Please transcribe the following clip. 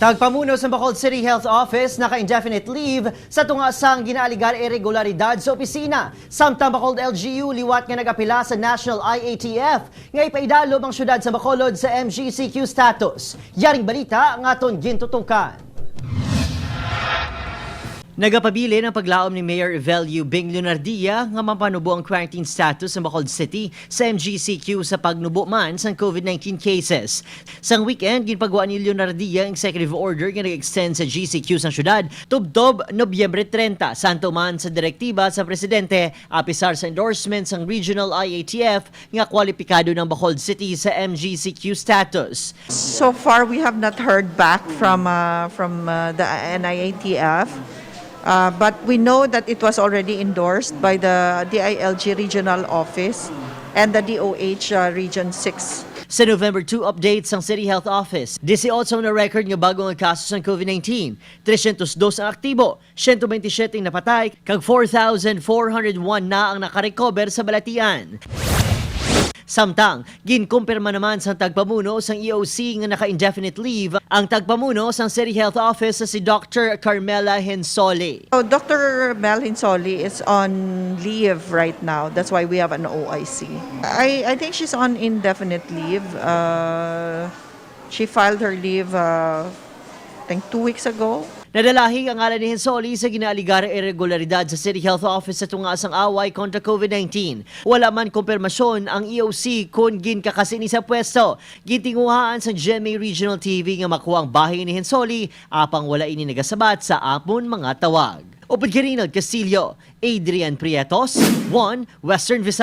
Tagpamuno sa Bacolod City Health Office naka-indefinite leave sa tunga sang ginaaligar irregularidad sa opisina. Samtang Bacolod LGU liwat nga nagapila sa National IATF nga ipaidalob ang syudad sa Bacolod sa MGCQ status. Yaring balita nga aton gintutungkan. Nagapabili ng paglaom ni Mayor Evelio Bing Leonardia nga mapanubo ang quarantine status ng Bacolod City sa MGCQ sa pagnubo man sa COVID-19 cases. Sang weekend, ginpagawa ni Leonardia ang executive order nga nag-extend sa GCQ sa syudad tubtob Nobyembre 30, santo man sa direktiba sa presidente apisar sa endorsements ng Regional IATF nga kwalipikado ng Bacolod City sa MGCQ status. So far, we have not heard back from the NIATF. But we know that it was already endorsed by the DILG Regional Office and the DOH Region 6. Sa November 2 updates ng City Health Office, 18 na record nga bagong kasos ng COVID-19, 302 ang aktibo, 127 ang napatay, kag 4,401 na ang nakarecover sa balatian. Samtang, ginkumpirma naman sa tagpamuno sang EOC nga naka-indefinite leave ang tagpamuno sang City Health Office sa si Dr. Carmela Hensole. So Dr. Mel Hinsoli is on leave right now. That's why we have an OIC. I think she's on indefinite leave. She filed her leave, I think 2 weeks ago. Nadalahi ang ngalan ni Hensole sa ginaaligar irregularidad sa City Health Office sa tunga sang away kontra COVID-19. Wala man kumpirmasyon ang EOC kung ginkakasini sa pwesto. Gitinguhaan sa GMA Regional TV nga makuha ang bahay ni Hensole apang wala ini nagasabat sa apon mga tawag. Upod Kirinod Castillo, Adrian Prietos, 1 Western Visayas.